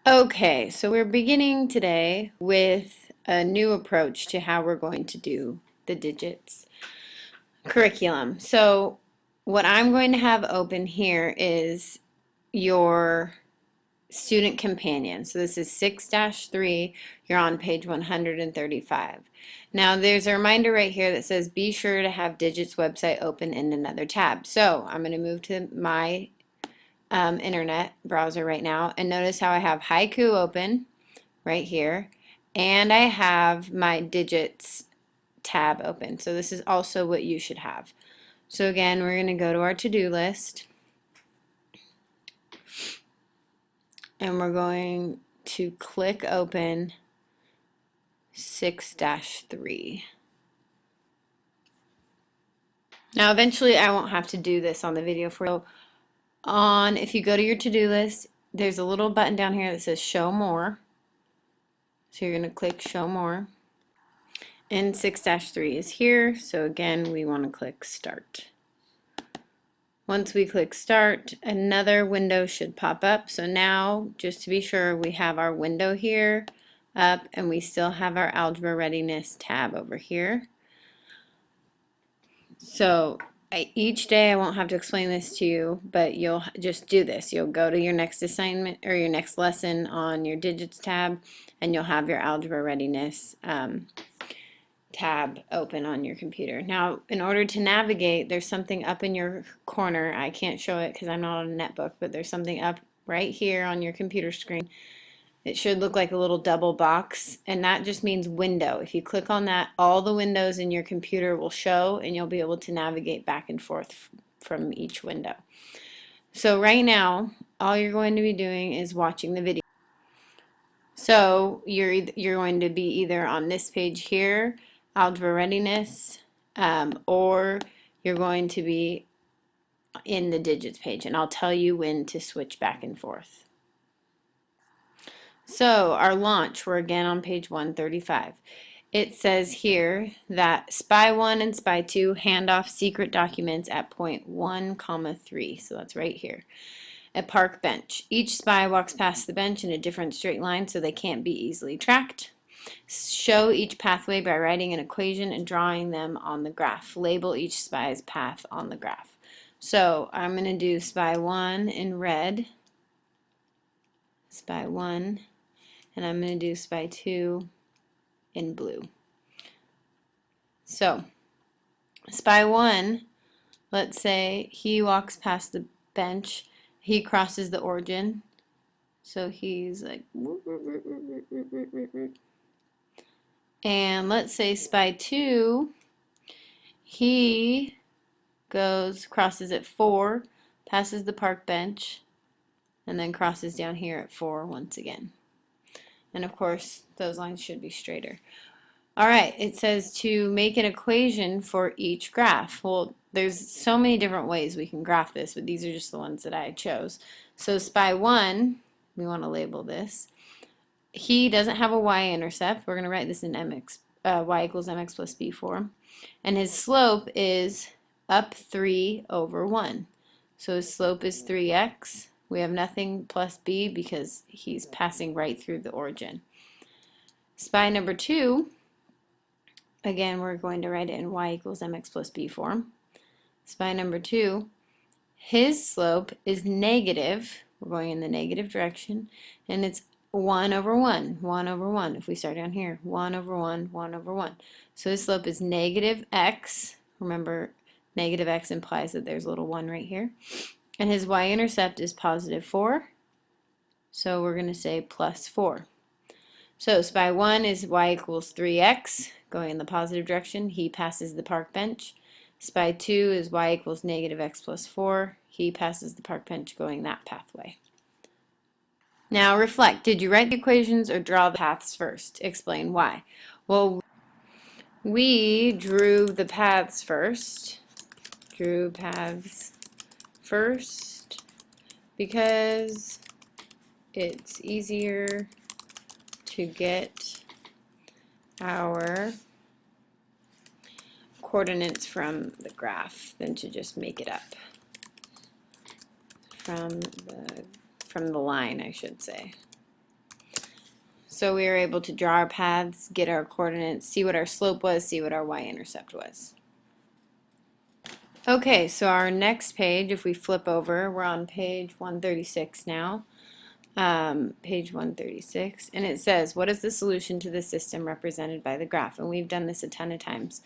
Okay, so we're beginning today with a new approach to how we're going to do the digits curriculum. So what I'm going to have open here is your student companion. So this is 6-3. You're on page 135. Now there's a reminder right here that says be sure to have digits website open in another tab. So I'm going to move to my internet browser right now, and notice how I have Haiku open right here, and I have my digits tab open. So this is also what you should have. So again, we're going to go to our to-do list, and we're going to click open 6-3. Now eventually I won't have to do this on the video for you. If you go to your to-do list, there's a little button down here that says show more. So you're going to click show more. And 6-3 is here, so again we want to click start. Once we click start, another window should pop up. So now, just to be sure, we have our window here up, and we still have our algebra readiness tab over here. So each day I won't have to explain this to you, but you'll just do this. You'll go to your next assignment or your next lesson on your digits tab, and you'll have your algebra readiness tab open on your computer. Now, in order to navigate, there's something up in your corner. I can't show it because I'm not on a netbook, but there's something up right here on your computer screen. It should look like a little double box, and that just means window. If you click on that, all the windows in your computer will show, and you'll be able to navigate back and forth from each window. So right now, all you're going to be doing is watching the video. So you're going to be either on this page here, algebra readiness, or you're going to be in the digits page, and I'll tell you when to switch back and forth. So our launch, we're again on page 135. It says here that SPY 1 and SPY 2 hand off secret documents at point 1, 3. So that's right here. A park bench. Each spy walks past the bench in a different straight line so they can't be easily tracked. Show each pathway by writing an equation and drawing them on the graph. Label each spy's path on the graph. So I'm going to do SPY 1 in red, SPY 1, and I'm going to do SPY 2 in blue. So SPY 1, let's say he walks past the bench, he crosses the origin, so he's like, and let's say SPY 2, he crosses at 4, passes the park bench, and then crosses down here at 4 once again. And of course, those lines should be straighter. All right, it says to make an equation for each graph. Well, there's so many different ways we can graph this, but these are just the ones that I chose. So SPY 1, we want to label this. He doesn't have a y-intercept. We're going to write this in y equals mx plus b form. And his slope is up 3 over 1. So his slope is 3x. We have nothing plus b because he's passing right through the origin. SPY number 2, again, we're going to write it in y equals mx plus b form. SPY number 2, his slope is negative. We're going in the negative direction, and it's 1 over 1, 1 over 1. If we start down here, 1 over 1, 1 over 1. So his slope is negative x. Remember, negative x implies that there's a little 1 right here. And his y-intercept is positive 4. So we're going to say plus 4. So SPY 1 is y equals 3x, going in the positive direction. He passes the park bench. SPY 2 is y equals negative x plus 4. He passes the park bench going that pathway. Now reflect. Did you write the equations or draw the paths first? Explain why. Well, we drew the paths first. Drew paths first because it's easier to get our coordinates from the graph than to just make it up from the line, I should say. So we were able to draw our paths, get our coordinates, see what our slope was, see what our y-intercept was. Okay, so our next page, if we flip over, we're on page 136 now. Page 136, and it says, what is the solution to the system represented by the graph? And we've done this a ton of times.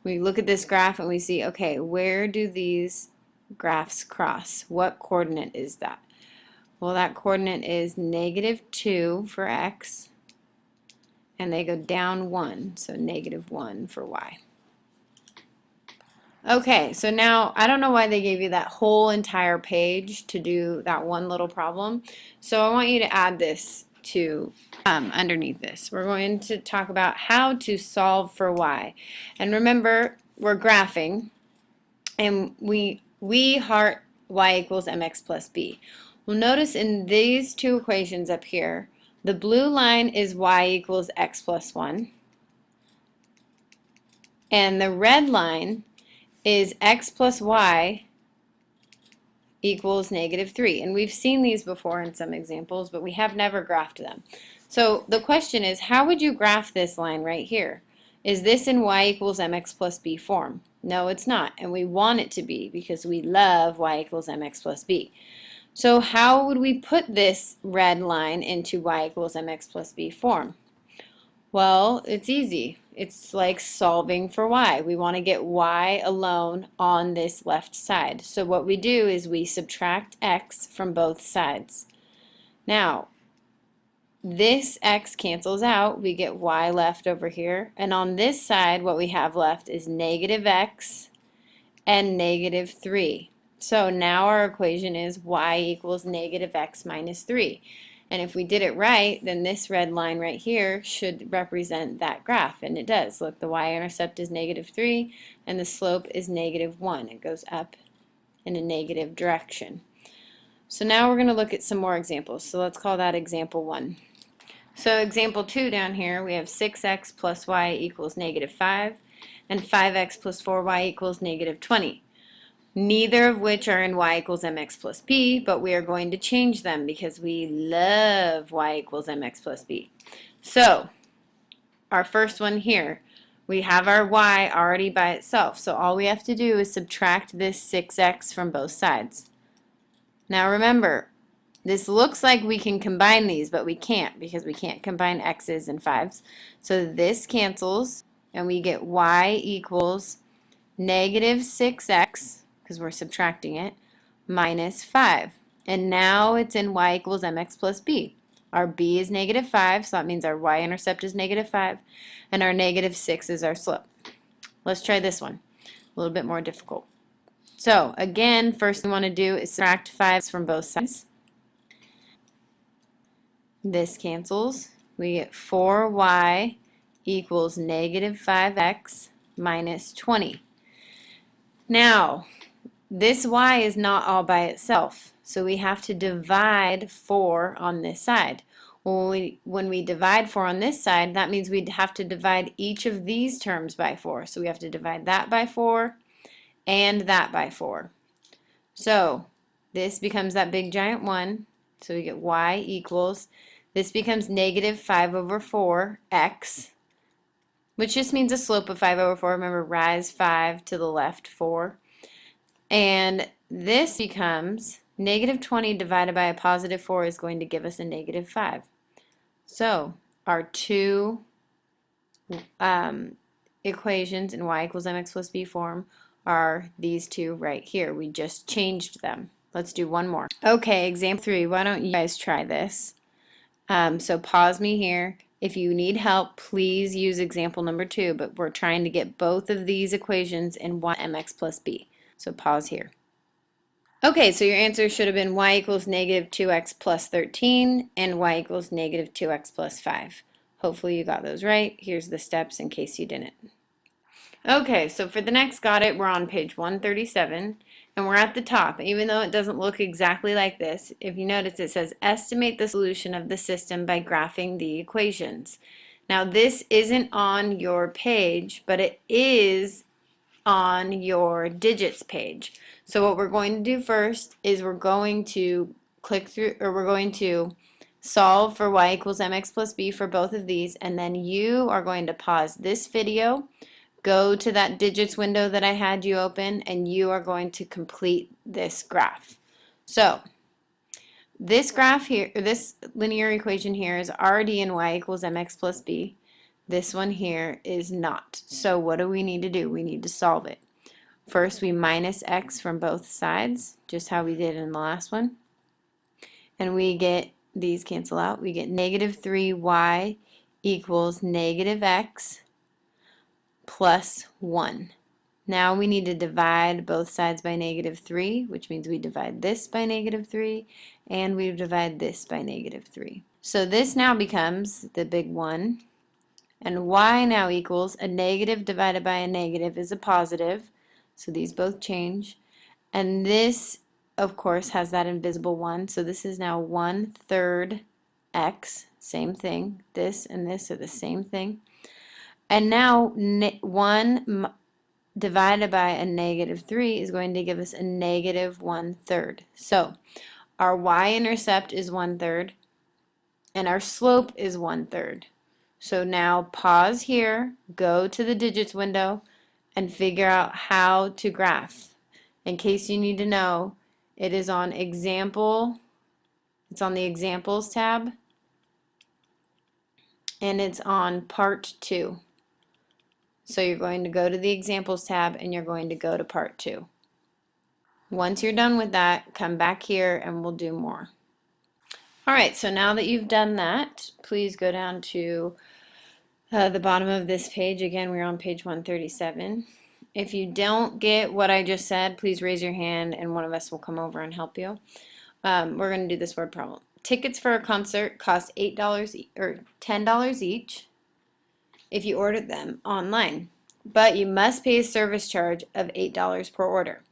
We look at this graph and we see, okay, where do these graphs cross? What coordinate is that? Well, that coordinate is -2 for x, and they go down 1, so -1 for y. Okay, so now I don't know why they gave you that whole entire page to do that one little problem. So I want you to add this to underneath this. We're going to talk about how to solve for y. And remember, we're graphing, and we heart y equals mx plus b. Well, notice in these two equations up here, the blue line is y equals x plus 1, and the red line is x plus y equals -3. And we've seen these before in some examples, but we have never graphed them. So the question is, how would you graph this line right here? Is this in y equals mx plus b form? No, it's not, and we want it to be because we love y equals mx plus b. So how would we put this red line into y equals mx plus b form? Well, it's easy. It's like solving for y. We want to get y alone on this left side. So what we do is we subtract x from both sides. Now, this x cancels out. We get y left over here. And on this side, what we have left is -x and -3. So now our equation is y equals -x minus 3. And if we did it right, then this red line right here should represent that graph, and it does. Look, the y-intercept is -3, and the slope is -1. It goes up in a negative direction. So now we're going to look at some more examples. So let's call that example 1. So example 2 down here, we have 6x plus y equals -5, and 5x plus 4y equals -20. Neither of which are in y equals mx plus b, but we are going to change them because we love y equals mx plus b. So, our first one here, we have our y already by itself, so all we have to do is subtract this 6x from both sides. Now remember, this looks like we can combine these, but we can't because we can't combine x's and 5's. So this cancels, and we get y equals -6x, because we're subtracting it, minus 5. And now it's in y equals mx plus b. Our b is -5, so that means our y-intercept is -5, and our -6 is our slope. Let's try this one. A little bit more difficult. So again, first thing we want to do is subtract 5's from both sides. This cancels. We get 4y equals -5x minus 20. Now, this y is not all by itself, so we have to divide 4 on this side. When we divide 4 on this side, that means we'd have to divide each of these terms by 4. So we have to divide that by 4 and that by 4. So this becomes that big giant 1, so we get y equals, this becomes -5 over 4 x, which just means a slope of 5 over 4. Remember, rise 5 to the left 4. And this becomes -20 divided by a positive 4 is going to give us a -5. So our two equations in y equals mx plus b form are these two right here. We just changed them. Let's do one more. Okay, example 3. Why don't you guys try this? So pause me here. If you need help, please use example number 2, but we're trying to get both of these equations in y mx plus b. So pause here. Okay, so your answer should have been y equals -2x plus 13 and y equals -2x plus 5. Hopefully you got those right. Here's the steps in case you didn't. Okay, so for the next got it, we're on page 137, and we're at the top. Even though it doesn't look exactly like this, if you notice it says estimate the solution of the system by graphing the equations. Now this isn't on your page, but it is on your digits page. So what we're going to do first is we're going to click through, or we're going to solve for y equals mx plus b for both of these, and then you are going to pause this video, go to that digits window that I had you open, and you are going to complete this graph. So this graph here, this linear equation here is already in y equals mx plus b. This one here is not. So what do we need to do? We need to solve it. First, we minus x from both sides, just how we did in the last one. And we get, these cancel out, we get negative 3y equals negative x plus 1. Now we need to divide both sides by negative 3, which means we divide this by negative 3, and we divide this by negative 3. So this now becomes the big 1, and y now equals a negative divided by a negative is a positive, so these both change. And this, of course, has that invisible 1, so this is now 1/3 x, same thing. This and this are the same thing. And now 1 divided by a negative 3 is going to give us a negative 1/3. So our y-intercept is 1/3 and our slope is 1/3. So now pause here, go to the digits window, and figure out how to graph. In case you need to know, it is on example, it's on the examples tab, and it's on part 2. So you're going to go to the examples tab and you're going to go to part 2. Once you're done with that, come back here and we'll do more. Alright, so now that you've done that, please go down to the bottom of this page. Again, we're on page 137. If you don't get what I just said, please raise your hand and one of us will come over and help you. We're going to do this word problem. Tickets for a concert cost $8 or $10 each if you ordered them online, but you must pay a service charge of $8 per order.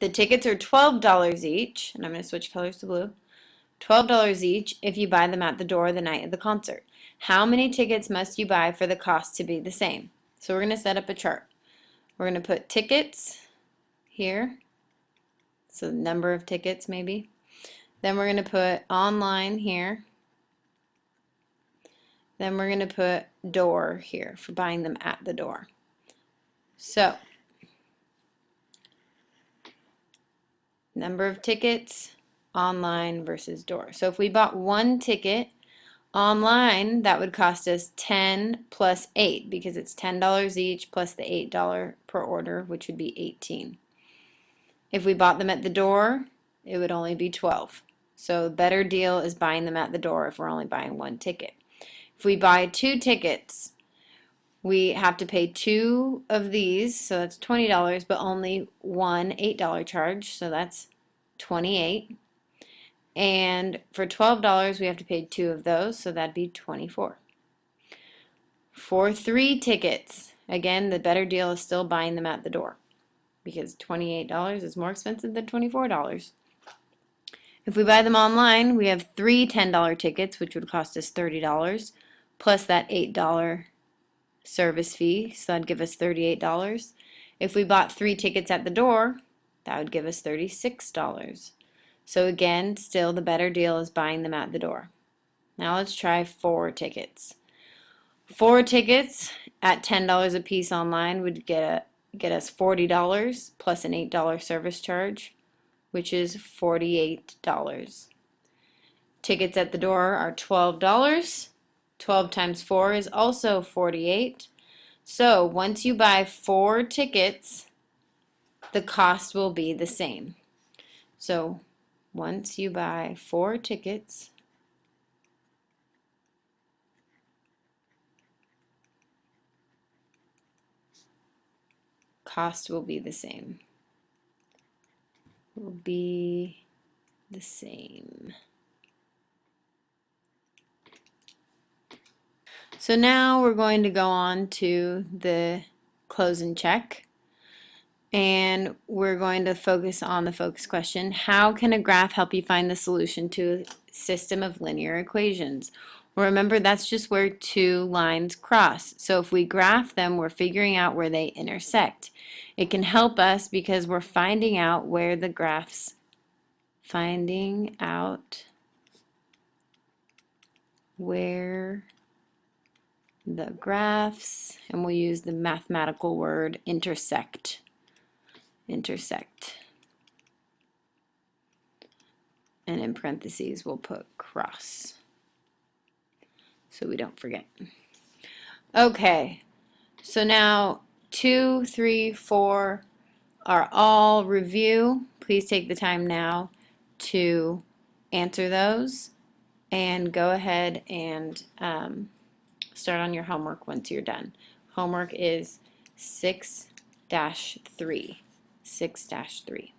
The tickets are $12 each, and I'm going to switch colors to blue, $12 each if you buy them at the door the night of the concert. How many tickets must you buy for the cost to be the same? So we're going to set up a chart. We're going to put tickets here, so the number of tickets maybe. Then we're going to put online here. Then we're going to put door here for buying them at the door. So, number of tickets, online versus door. So if we bought one ticket online, that would cost us 10 plus 8 because it's $10 each plus the $8 per order, which would be 18. If we bought them at the door, it would only be 12. So better deal is buying them at the door if we're only buying one ticket. If we buy 2 tickets, we have to pay 2 of these, so that's $20, but only one $8 charge, so that's $28. And for $12, we have to pay 2 of those, so that'd be $24. For 3 tickets, again, the better deal is still buying them at the door because $28 is more expensive than $24. If we buy them online, we have 3 $10 tickets, which would cost us $30, plus that $8 service fee, so that'd give us $38. If we bought 3 tickets at the door, that would give us $36. So again, still the better deal is buying them at the door. Now let's try 4 tickets. 4 tickets at $10 a piece online would get us $40 plus an $8 service charge, which is $48. Tickets at the door are $12. 12 times 4 is also 48. So once you buy 4 tickets, the cost will be the same. So once you buy 4 tickets, cost will be the same. Will be the same. So now we're going to go on to the close and check. And we're going to focus on the focus question. How can a graph help you find the solution to a system of linear equations? Well, remember, that's just where 2 lines cross. So if we graph them, we're figuring out where they intersect. It can help us because we're finding out where the graphs, finding out where the graphs, and we'll use the mathematical word intersect. Intersect. And in parentheses, we'll put cross, so we don't forget. Okay, so now 2, 3, 4 are all review. Please take the time now to answer those and go ahead and start on your homework once you're done. Homework is 6-3. 6-3.